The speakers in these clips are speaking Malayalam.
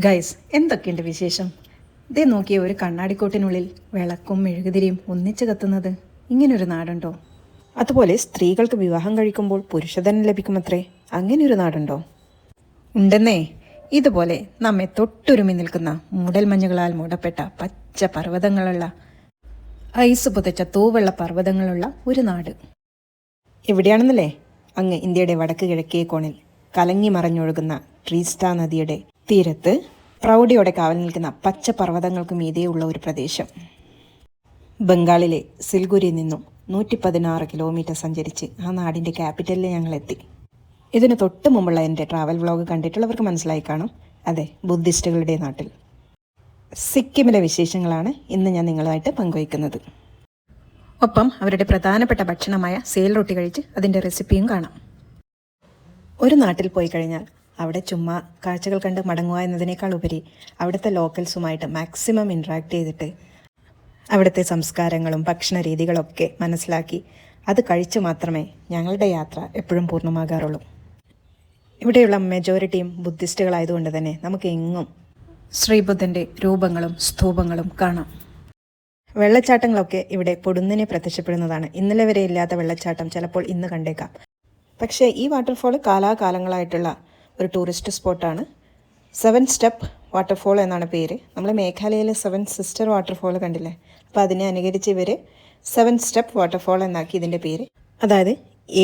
ഗൈസ്, എന്തൊക്കെയുണ്ട് വിശേഷം? ഇതേ നോക്കിയ ഒരു കണ്ണാടിക്കോട്ടിനുള്ളിൽ വിളക്കും മെഴുകുതിരിയും ഒന്നിച്ച് കത്തുന്നത്. ഇങ്ങനൊരു നാടുണ്ടോ? അതുപോലെ സ്ത്രീകൾക്ക് വിവാഹം കഴിക്കുമ്പോൾ പുരുഷധനം ലഭിക്കുമത്രേ. അങ്ങനെയൊരു നാടുണ്ടോ? ഉണ്ടെന്നേ. ഇതുപോലെ നമ്മെ തൊട്ടുരുമി നിൽക്കുന്ന മൂടൽമഞ്ഞുകളാൽ മൂടപ്പെട്ട പച്ച പർവ്വതങ്ങളുള്ള, ഐസ് പുതച്ച തൂവെള്ള പർവ്വതങ്ങളുള്ള ഒരു നാട്. എവിടെയാണെന്നല്ലേ? അങ്ങ് ഇന്ത്യയുടെ വടക്ക് കിഴക്കേ കോണിൽ കലങ്ങി മറഞ്ഞൊഴുകുന്ന ട്രീസ്റ്റാ നദിയുടെ തീരത്ത് പ്രൗഢിയോടെ കാവൽ നിൽക്കുന്ന പച്ച പർവ്വതങ്ങൾക്ക് മീതെയുള്ള ഒരു പ്രദേശം. ബംഗാളിലെ സിൽഗുരിയിൽ നിന്നും 116 കിലോമീറ്റർ സഞ്ചരിച്ച് ആ നാടിൻ്റെ ക്യാപിറ്റലിൽ ഞങ്ങളെത്തി. ഇതിന് തൊട്ട് മുമ്പുള്ള എൻ്റെ ട്രാവൽ വ്ളോഗ് കണ്ടിട്ടുള്ളവർക്ക് മനസ്സിലായി കാണും. അതെ, ബുദ്ധിസ്റ്റുകളുടെ നാട്ടിൽ. സിക്കിമിലെ വിശേഷങ്ങളാണ് ഇന്ന് ഞാൻ നിങ്ങളുമായിട്ട് പങ്കുവയ്ക്കുന്നത്. ഒപ്പം അവരുടെ പ്രധാനപ്പെട്ട ഭക്ഷണമായ സേൽ റൊട്ടി കഴിച്ച് അതിൻ്റെ റെസിപ്പിയും കാണാം. ഒരു നാട്ടിൽ പോയി കഴിഞ്ഞാൽ അവിടെ ചുമ്മാ കാഴ്ചകൾ കണ്ട് മടങ്ങുക എന്നതിനേക്കാൾ ഉപരി അവിടുത്തെ ലോക്കൽസുമായിട്ട് മാക്സിമം ഇൻട്രാക്ട് ചെയ്തിട്ട് അവിടുത്തെ സംസ്കാരങ്ങളും ഭക്ഷണ രീതികളൊക്കെ മനസ്സിലാക്കി അത് കഴിച്ച് മാത്രമേ ഞങ്ങളുടെ യാത്ര എപ്പോഴും പൂർണ്ണമാകാറുള്ളൂ. ഇവിടെയുള്ള മെജോറിറ്റിയും ബുദ്ധിസ്റ്റുകളായതുകൊണ്ട് തന്നെ നമുക്ക് എങ്ങും ശ്രീബുദ്ധൻ്റെ രൂപങ്ങളും സ്തൂപങ്ങളും കാണാം. വെള്ളച്ചാട്ടങ്ങളൊക്കെ ഇവിടെ പൊടുന്നിനെ പ്രത്യക്ഷപ്പെടുന്നതാണ്. ഇന്നലെ വരെ ഇല്ലാത്ത വെള്ളച്ചാട്ടം ചിലപ്പോൾ ഇന്ന് കണ്ടേക്കാം. പക്ഷേ ഈ വാട്ടർഫോൾ കാലാകാലങ്ങളായിട്ടുള്ള ഒരു ടൂറിസ്റ്റ് സ്പോട്ടാണ്. 7 സ്റ്റെപ്പ് വാട്ടർഫോൾ എന്നാണ് പേര്. നമ്മൾ മേഘാലയയിലെ 7 സിസ്റ്റർ വാട്ടർഫോൾ കണ്ടില്ലേ? അപ്പോൾ അതിനെ അനുകരിച്ച് ഇവർ 7 സ്റ്റെപ്പ് വാട്ടർഫോൾ എന്നാക്കി ഇതിൻ്റെ പേര്. അതായത്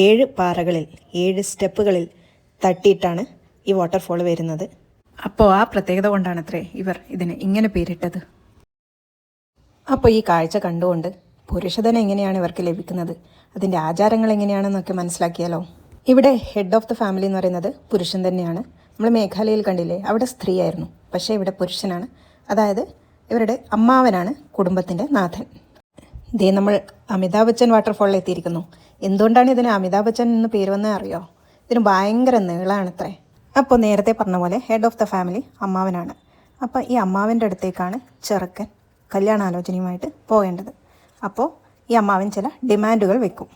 7 പാറകളിൽ 7 സ്റ്റെപ്പുകളിൽ തട്ടിയിട്ടാണ് ഈ വാട്ടർഫോൾ വരുന്നത്. അപ്പോൾ ആ പ്രത്യേകത കൊണ്ടാണത്രേ ഇവർ ഇതിന് ഇങ്ങനെ പേരിട്ടത്. അപ്പോൾ ഈ കാഴ്ച കണ്ടുകൊണ്ട് പുരുഷധനം എങ്ങനെയാണ് ഇവർക്ക് ലഭിക്കുന്നത്, അതിൻ്റെ ആചാരങ്ങൾ എങ്ങനെയാണെന്നൊക്കെ മനസ്സിലാക്കിയാലോ. ഇവിടെ ഹെഡ് ഓഫ് ദ ഫാമിലി എന്ന് പറയുന്നത് പുരുഷൻ തന്നെയാണ്. നമ്മൾ മേഘാലയയിൽ കണ്ടില്ലേ, അവിടെ സ്ത്രീയായിരുന്നു. പക്ഷേ ഇവിടെ പുരുഷനാണ്. അതായത് ഇവരുടെ അമ്മാവനാണ് കുടുംബത്തിൻ്റെ നാഥൻ. ഇതേ നമ്മൾ അമിതാഭ് ബച്ചൻ വാട്ടർഫോളിൽ എത്തിയിരിക്കുന്നു. എന്തുകൊണ്ടാണ് ഇതിന് അമിതാഭ് ബച്ചൻ എന്ന് പേര് വന്നേ അറിയോ? ഇതിന് ഭയങ്കര നീളമാണത്രേ. അപ്പോൾ നേരത്തെ പറഞ്ഞ പോലെ ഹെഡ് ഓഫ് ദ ഫാമിലി അമ്മാവനാണ്. അപ്പോൾ ഈ അമ്മാവൻ്റെ അടുത്തേക്കാണ് ചെറുക്കൻ കല്യാണാലോചനയുമായിട്ട് പോകേണ്ടത്. അപ്പോൾ ഈ അമ്മാവൻ ചില ഡിമാൻഡുകൾ വെക്കും.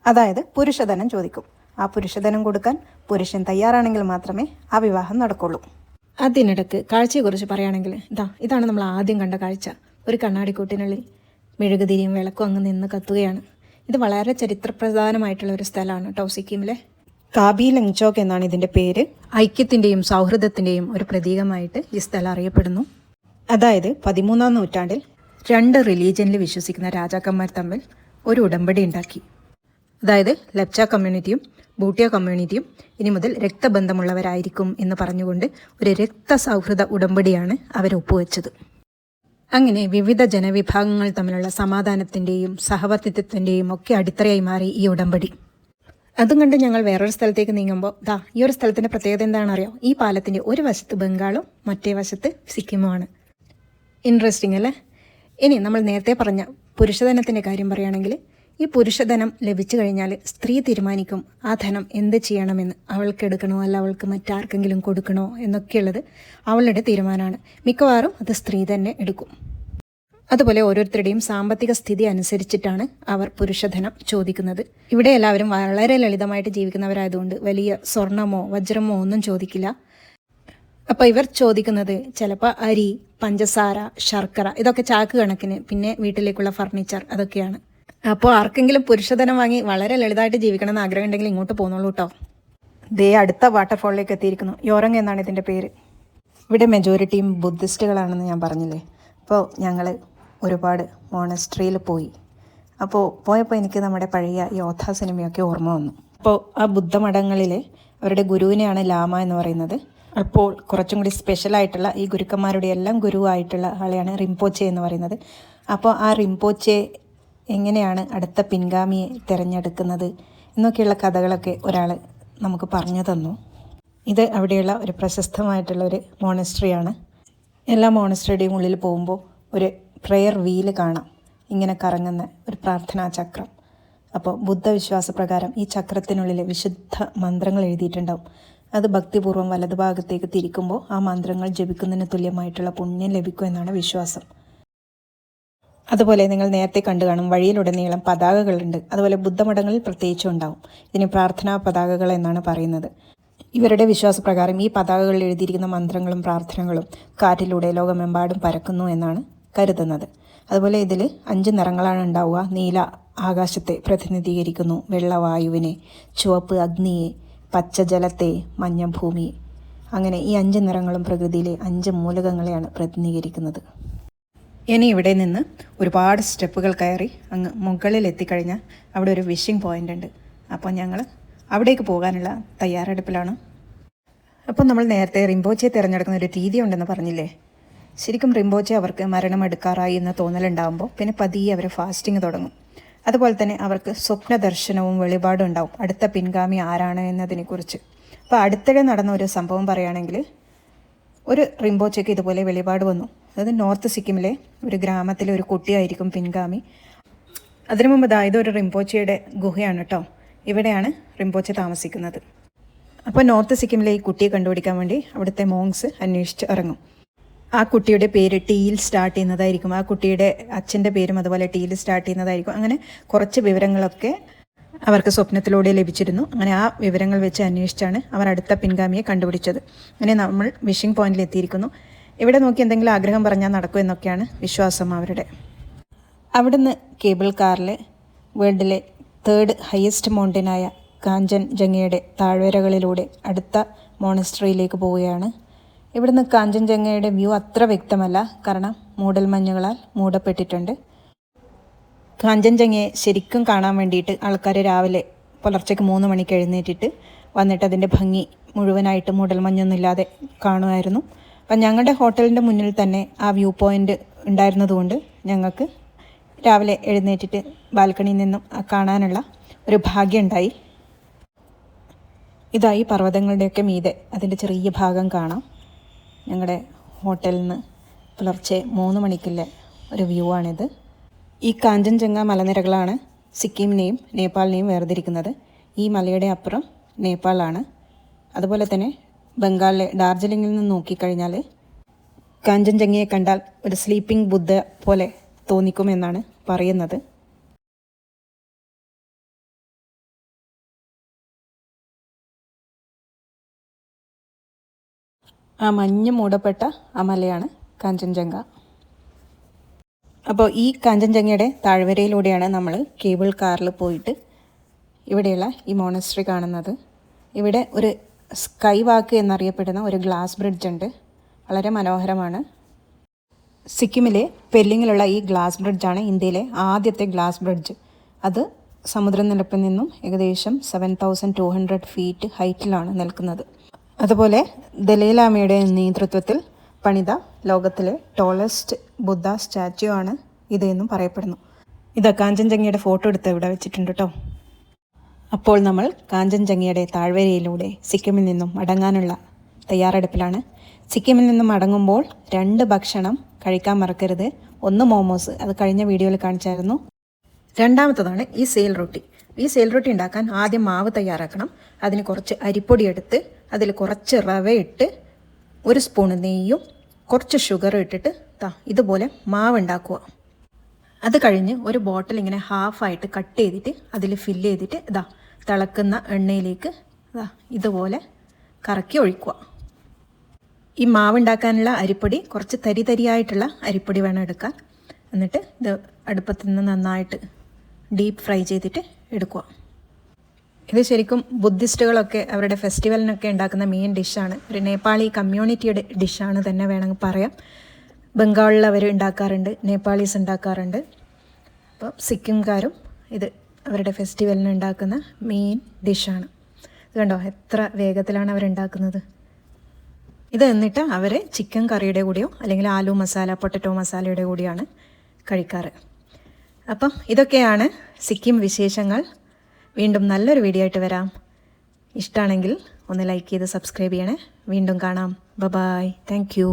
അതായത് പുരുഷധനം ചോദിക്കും. ആ പുരുഷധനം കൊടുക്കാൻ പുരുഷൻ തയ്യാറാണെങ്കിൽ മാത്രമേ ആ വിവാഹം നടക്കുള്ളൂ. അതിനിടയ്ക്ക് കാഴ്ചയെക്കുറിച്ച് പറയുകയാണെങ്കിൽ ഇതാണ് നമ്മൾ ആദ്യം കണ്ട കാഴ്ച. ഒരു കണ്ണാടിക്കൂട്ടിനുള്ളിൽ മെഴുകുതിരിയും വിളക്കും അങ്ങ് നിന്ന് കത്തുകയാണ്. ഇത് വളരെ ചരിത്രപ്രധാനമായിട്ടുള്ള ഒരു സ്ഥലമാണ് കേട്ടോ. സിക്കിമിലെ കാബി ലങ്ചോക്ക് എന്നാണ് ഇതിൻ്റെ പേര്. ഐക്യത്തിൻ്റെയും സൗഹൃദത്തിൻ്റെയും ഒരു പ്രതീകമായിട്ട് ഈ സ്ഥലം അറിയപ്പെടുന്നു. അതായത് 13-ാം നൂറ്റാണ്ടിൽ 2 റിലീജിയനിൽ വിശ്വസിക്കുന്ന രാജാക്കന്മാർ തമ്മിൽ ഒരു ഉടമ്പടി ഉണ്ടാക്കി. അതായത് ലെപ്ച കമ്മ്യൂണിറ്റിയും ബൂട്ടിയ കമ്മ്യൂണിറ്റിയും ഇനി മുതൽ രക്തബന്ധമുള്ളവരായിരിക്കും എന്ന് പറഞ്ഞുകൊണ്ട് ഒരു രക്തസൗഹൃദ ഉടമ്പടിയാണ് അവർ ഒപ്പുവെച്ചത്. അങ്ങനെ വിവിധ ജനവിഭാഗങ്ങൾ തമ്മിലുള്ള സമാധാനത്തിൻ്റെയും സഹവർത്തിത്വത്തിൻ്റെയും ഒക്കെ അടിത്തറയായി മാറി ഈ ഉടമ്പടി. അതും കണ്ട് ഞങ്ങൾ വേറൊരു സ്ഥലത്തേക്ക് നീങ്ങുമ്പോൾ ഈ ഒരു സ്ഥലത്തിൻ്റെ പ്രത്യേകത എന്താണെന്നറിയോ? ഈ പാലത്തിൻ്റെ ഒരു വശത്ത് ബംഗാളും മറ്റേ വശത്ത് സിക്കിമുമാണ്. ഇൻട്രസ്റ്റിംഗ് അല്ലേ? ഇനി നമ്മൾ നേരത്തെ പറഞ്ഞ പുരുഷധനത്തിൻ്റെ കാര്യം പറയുകയാണെങ്കിൽ ഈ പുരുഷധനം ലഭിച്ചു കഴിഞ്ഞാൽ സ്ത്രീ തീരുമാനിക്കും ആ ധനം എന്ത് ചെയ്യണമെന്ന്. അവൾക്ക് എടുക്കണോ അല്ല അവൾക്ക് മറ്റാർക്കെങ്കിലും കൊടുക്കണോ എന്നൊക്കെയുള്ളത് അവളുടെ തീരുമാനമാണ്. മിക്കവാറും അത് സ്ത്രീ തന്നെ എടുക്കും. അതുപോലെ ഓരോരുത്തരുടെയും സാമ്പത്തിക സ്ഥിതി അനുസരിച്ചിട്ടാണ് അവർ പുരുഷധനം ചോദിക്കുന്നത്. ഇവിടെ എല്ലാവരും വളരെ ലളിതമായിട്ട് ജീവിക്കുന്നവരായതുകൊണ്ട് വലിയ സ്വർണമോ വജ്രമോ ഒന്നും ചോദിക്കില്ല. അപ്പോൾ ഇവർ ചോദിക്കുന്നത് ചിലപ്പോൾ അരി, പഞ്ചസാര, ശർക്കര, ഇതൊക്കെ ചാക്ക് കണക്കിന്, പിന്നെ വീട്ടിലേക്കുള്ള ഫർണിച്ചർ, അതൊക്കെയാണ്. അപ്പോൾ ആർക്കെങ്കിലും പുരുഷധനം വാങ്ങി വളരെ ലളിതമായിട്ട് ജീവിക്കണം എന്ന് ആഗ്രഹം ഉണ്ടെങ്കിൽ ഇങ്ങോട്ട് പോന്നോളൂ കേട്ടോ. ദേ അടുത്ത വാട്ടർഫോളിലേക്ക് എത്തിയിരിക്കുന്നു. യോറങ് എന്നാണ് ഇതിൻ്റെ പേര്. ഇവിടെ മെജോറിറ്റിയും ബുദ്ധിസ്റ്റുകളാണെന്ന് ഞാൻ പറഞ്ഞില്ലേ. അപ്പോൾ ഞങ്ങൾ ഒരുപാട് മോണസ്ട്രിയിൽ പോയി. അപ്പോൾ പോയപ്പോൾ എനിക്ക് നമ്മുടെ പഴയ യോദ്ധ സിനിമയൊക്കെ ഓർമ്മ വന്നു. അപ്പോൾ ആ ബുദ്ധമഠങ്ങളിലെ അവരുടെ ഗുരുവിനെയാണ് ലാമ എന്ന് പറയുന്നത്. അപ്പോൾ കുറച്ചും കൂടി സ്പെഷ്യലായിട്ടുള്ള ഈ ഗുരുക്കന്മാരുടെ എല്ലാം ഗുരുവായിട്ടുള്ള ആളെയാണ് റിംപോച്ചെ എന്ന് പറയുന്നത്. അപ്പോൾ ആ റിംപോച്ചെ എങ്ങനെയാണ് അടുത്ത പിൻഗാമിയെ തിരഞ്ഞെടുക്കുന്നത് എന്നൊക്കെയുള്ള കഥകളൊക്കെ ഒരാൾ നമുക്ക് പറഞ്ഞു തന്നു. ഇത് അവിടെയുള്ള ഒരു പ്രശസ്തമായിട്ടുള്ള ഒരു മോണസ്ട്രിയാണ്. എല്ലാ മോണസ്ട്രിയുടെയും ഉള്ളിൽ പോകുമ്പോൾ ഒരു പ്രെയർ വീല് കാണാം, ഇങ്ങനെ കറങ്ങുന്ന ഒരു പ്രാർത്ഥനാ ചക്രം. അപ്പോൾ ബുദ്ധവിശ്വാസപ്രകാരം ഈ ചക്രത്തിനുള്ളിൽ വിശുദ്ധ മന്ത്രങ്ങൾ എഴുതിയിട്ടുണ്ടാവും. അത് ഭക്തിപൂർവ്വം വലതുഭാഗത്തേക്ക് തിരിക്കുമ്പോൾ ആ മന്ത്രങ്ങൾ ജപിക്കുന്നതിന് തുല്യമായിട്ടുള്ള പുണ്യം ലഭിക്കും എന്നാണ് വിശ്വാസം. അതുപോലെ നിങ്ങൾ നേരത്തെ കണ്ടു കാണും, വഴിയിലുടനീളം പതാകകളുണ്ട്. അതുപോലെ ബുദ്ധമഠങ്ങളിൽ പ്രത്യേകിച്ചും ഉണ്ടാവും. ഇതിന് പ്രാർത്ഥനാ പതാകകൾ എന്നാണ് പറയുന്നത്. ഇവരുടെ വിശ്വാസപ്രകാരം ഈ പതാകകളിൽ എഴുതിയിരിക്കുന്ന മന്ത്രങ്ങളും പ്രാർത്ഥനകളും കാറ്റിലൂടെ ലോകമെമ്പാടും പരക്കുന്നു എന്നാണ് കരുതുന്നത്. അതുപോലെ ഇതിൽ 5 നിറങ്ങളാണ് ഉണ്ടാവുക. നീല ആകാശത്തെ പ്രതിനിധീകരിക്കുന്നു, വെള്ള വായുവിനെ, ചുവപ്പ് അഗ്നിയെ, പച്ച ജലത്തെ, മഞ്ഞ ഭൂമിയെ. അങ്ങനെ ഈ 5 നിറങ്ങളും പ്രകൃതിയിലെ 5 മൂലകങ്ങളെയാണ് പ്രതിനിധീകരിക്കുന്നത്. ഇനി ഇവിടെ നിന്ന് ഒരുപാട് സ്റ്റെപ്പുകൾ കയറി അങ്ങ് മുകളിൽ എത്തിക്കഴിഞ്ഞാൽ അവിടെ ഒരു വിഷിംഗ് പോയിൻ്റ് ഉണ്ട്. അപ്പോൾ ഞങ്ങൾ അവിടേക്ക് പോകാനുള്ള തയ്യാറെടുപ്പിലാണ്. അപ്പം നമ്മൾ നേരത്തെ റിംപോച്ചയെ തിരഞ്ഞെടുക്കുന്ന ഒരു രീതി ഉണ്ടെന്ന് പറഞ്ഞില്ലേ? ശരിക്കും റിംപോച്ചെ അവർക്ക് മരണമെടുക്കാറായി എന്ന തോന്നലുണ്ടാകുമ്പോൾ പിന്നെ പതിയെ അവർ ഫാസ്റ്റിംഗ് തുടങ്ങും. അതുപോലെ തന്നെ അവർക്ക് സ്വപ്ന ദർശനവും വെളിപാടും ഉണ്ടാവും, അടുത്ത പിൻഗാമി ആരാണ് എന്നതിനെക്കുറിച്ച്. അപ്പോൾ അടുത്തിടെ നടന്ന ഒരു സംഭവം പറയുകയാണെങ്കിൽ, ഒരു റിംപോച്ചയ്ക്ക് ഇതുപോലെ വെളിപാട് വന്നു. അതായത് നോർത്ത് സിക്കിമിലെ ഒരു ഗ്രാമത്തിലെ ഒരു കുട്ടിയായിരിക്കും പിൻഗാമി. അതിനു മുമ്പ് ഇതൊരു റിംപോച്ചയുടെ ഗുഹയാണ് കേട്ടോ. ഇവിടെയാണ് റിംപോച്ചെ താമസിക്കുന്നത്. അപ്പോൾ നോർത്ത് സിക്കിമിലെ ഈ കുട്ടിയെ കണ്ടുപിടിക്കാൻ വേണ്ടി അവിടുത്തെ മോങ്സ് അന്വേഷിച്ച് ഇറങ്ങും. ആ കുട്ടിയുടെ പേര് ടിയിൽ സ്റ്റാർട്ട് ചെയ്യുന്നതായിരിക്കും. ആ കുട്ടിയുടെ അച്ഛൻ്റെ പേരും അതുപോലെ ടിയിൽ സ്റ്റാർട്ട് ചെയ്യുന്നതായിരിക്കും. അങ്ങനെ കുറച്ച് വിവരങ്ങളൊക്കെ അവർക്ക് സ്വപ്നത്തിലൂടെ ലഭിച്ചിരുന്നു. അങ്ങനെ ആ വിവരങ്ങൾ വെച്ച് അന്വേഷിച്ചാണ് അവർ അടുത്ത പിൻഗാമിയെ കണ്ടുപിടിച്ചത്. അങ്ങനെ നമ്മൾ വിഷിംഗ് പോയിന്റിൽ എത്തിയിരിക്കുന്നു. ഇവിടെ നോക്കി എന്തെങ്കിലും ആഗ്രഹം പറഞ്ഞാൽ നടക്കും എന്നൊക്കെയാണ് വിശ്വാസം അവരുടെ. അവിടുന്ന് കേബിൾ കാറിൽ വേൾഡിലെ 3rd ഹയസ്റ്റ് മൗണ്ടനായ കാഞ്ചൻജംഗയുടെ താഴ്വരകളിലൂടെ അടുത്ത മോണസ്ട്രിയിലേക്ക് പോവുകയാണ്. ഇവിടുന്ന് കാഞ്ചൻജംഗയുടെ വ്യൂ അത്ര വ്യക്തമല്ല, കാരണം മൂടൽമഞ്ഞുകളാൽ മൂടപ്പെട്ടിട്ടുണ്ട്. കാഞ്ചൻജംഗയെ ശരിക്കും കാണാൻ വേണ്ടിയിട്ട് ആൾക്കാർ രാവിലെ പുലർച്ചയ്ക്ക് 3 മണിക്ക് എഴുന്നേറ്റിട്ട് വന്നിട്ട് അതിൻ്റെ ഭംഗി മുഴുവനായിട്ട് മൂടൽമഞ്ഞൊന്നുമില്ലാതെ കാണുമായിരുന്നു. അപ്പം ഞങ്ങളുടെ ഹോട്ടലിൻ്റെ മുന്നിൽ തന്നെ ആ വ്യൂ പോയിൻ്റ് ഉണ്ടായിരുന്നതുകൊണ്ട് ഞങ്ങൾക്ക് രാവിലെ എഴുന്നേറ്റിട്ട് ബാൽക്കണിയിൽ നിന്നും കാണാനുള്ള ഒരു ഭാഗ്യമുണ്ടായി. ഇതായി പർവ്വതങ്ങളുടെയൊക്കെ മീതെ അതിൻ്റെ ചെറിയ ഭാഗം കാണാം. ഞങ്ങളുടെ ഹോട്ടലിൽ നിന്ന് പുലർച്ചെ 3 മണിക്കുള്ള ഒരു വ്യൂ ആണിത്. ഈ കാഞ്ചൻജംഗ മലനിരകളാണ് സിക്കിമിനെയും നേപ്പാളിനെയും വേർതിരിക്കുന്നത്. ഈ മലയുടെ അപ്പുറം നേപ്പാളാണ്. അതുപോലെ തന്നെ ബംഗാളിലെ ഡാർജിലിംഗിൽ നിന്ന് നോക്കിക്കഴിഞ്ഞാൽ കാഞ്ചൻജംഗയെ കണ്ടാൽ ഒരു സ്ലീപ്പിംഗ് ബുദ്ധ പോലെ തോന്നിക്കുമെന്നാണ് പറയുന്നത്. ആ മഞ്ഞ് മൂടപ്പെട്ട ആ മലയാണ് കാഞ്ചൻജംഗ. അപ്പോൾ ഈ കാഞ്ചൻജംഗയുടെ താഴ്വരയിലൂടെയാണ് നമ്മൾ കേബിൾ കാറിൽ പോയിട്ട് ഇവിടെയുള്ള ഈ മോണസ്ട്രി കാണുന്നത്. ഇവിടെ ഒരു സ്കൈ വാക്ക് എന്നറിയപ്പെടുന്ന ഒരു ഗ്ലാസ് ബ്രിഡ്ജ് ഉണ്ട്. വളരെ മനോഹരമാണ്. സിക്കിമിലെ പെല്ലിങ്ങിലുള്ള ഈ ഗ്ലാസ് ബ്രിഡ്ജാണ് ഇന്ത്യയിലെ ആദ്യത്തെ ഗ്ലാസ് ബ്രിഡ്ജ്. അത് സമുദ്രനിരപ്പിൽ നിന്നും ഏകദേശം 7200 ഫീറ്റ് ഹൈറ്റിലാണ് നിൽക്കുന്നത്. അതുപോലെ ദലൈലാമയുടെ നേതൃത്വത്തിൽ പണിത ലോകത്തിലെ ടോളസ്റ്റ് ബുദ്ധ സ്റ്റാച്യു ആണ് ഇതെന്നും പറയപ്പെടുന്നു. ഇത് കാഞ്ചൻജംഗയുടെ ഫോട്ടോ എടുത്ത് ഇവിടെ വെച്ചിട്ടുണ്ട് കേട്ടോ. അപ്പോൾ നമ്മൾ കാഞ്ചൻജംഗയുടെ താഴ്വരയിലൂടെ സിക്കിമിൽ നിന്നും മടങ്ങാനുള്ള തയ്യാറെടുപ്പിലാണ്. സിക്കിമിൽ നിന്നും മടങ്ങുമ്പോൾ 2 ഭക്ഷണം കഴിക്കാൻ മറക്കരുത്. 1 മോമോസ്, അത് കഴിഞ്ഞ വീഡിയോയിൽ കാണിച്ചായിരുന്നു. രണ്ടാമത്തതാണ് ഈ സെയിൽ റൊട്ടി. ഈ സെയിൽ റൊട്ടി ഉണ്ടാക്കാൻ ആദ്യം മാവ് തയ്യാറാക്കണം. അതിന് കുറച്ച് അരിപ്പൊടി എടുത്ത് അതിൽ കുറച്ച് റവ ഇട്ട് 1 സ്പൂണ് നെയ്യും കുറച്ച് ഷുഗറും ഇട്ടിട്ട് ഇതുപോലെ മാവ് ഉണ്ടാക്കുക. അത് കഴിഞ്ഞ് ഒരു ബോട്ടിൽ ഇങ്ങനെ ഹാഫായിട്ട് കട്ട് ചെയ്തിട്ട് അതിൽ ഫില്ല് ചെയ്തിട്ട് തിളക്കുന്ന എണ്ണയിലേക്ക് ഇതുപോലെ കറക്കി ഒഴിക്കുക. ഈ മാവ് ഉണ്ടാക്കാനുള്ള അരിപ്പൊടി കുറച്ച് തരിയായിട്ടുള്ള അരിപ്പൊടി വേണം എടുക്കാൻ. എന്നിട്ട് ഇത് അടുപ്പത്ത് നിന്ന് നന്നായിട്ട് ഡീപ്പ് ഫ്രൈ ചെയ്തിട്ട് എടുക്കുക. ഇത് ശരിക്കും ബുദ്ധിസ്റ്റുകളൊക്കെ അവരുടെ ഫെസ്റ്റിവലിനൊക്കെ ഉണ്ടാക്കുന്ന മെയിൻ ഡിഷാണ്. ഒരു നേപ്പാളി കമ്മ്യൂണിറ്റിയുടെ ഡിഷാണ് തന്നെ വേണമെങ്കിൽ പറയാം. ബംഗാളിൽ അവർ ഉണ്ടാക്കാറുണ്ട്, നേപ്പാളീസ് ഉണ്ടാക്കാറുണ്ട്. അപ്പോൾ സിക്കിംകാരും ഇത് അവരുടെ ഫെസ്റ്റിവലിന് ഉണ്ടാക്കുന്ന മെയിൻ ഡിഷാണ്. ഇത് കണ്ടോ എത്ര വേഗത്തിലാണ് അവരുണ്ടാക്കുന്നത്. ഇത് എന്നിട്ട് അവർ ചിക്കൻ കറിയുടെ കൂടെയോ അല്ലെങ്കിൽ ആലു മസാല, പൊട്ടറ്റോ മസാലയുടെ കൂടെയാണ് കഴിക്കാറ്. അപ്പം ഇതൊക്കെയാണ് സിക്കിം വിശേഷങ്ങൾ. വീണ്ടും നല്ലൊരു വീഡിയോ ആയിട്ട് വരാം. ഇഷ്ടമാണെങ്കിൽ ഒന്ന് ലൈക്ക് ചെയ്ത് സബ്സ്ക്രൈബ് ചെയ്യണേ. വീണ്ടും കാണാം. ബൈ. Thank you.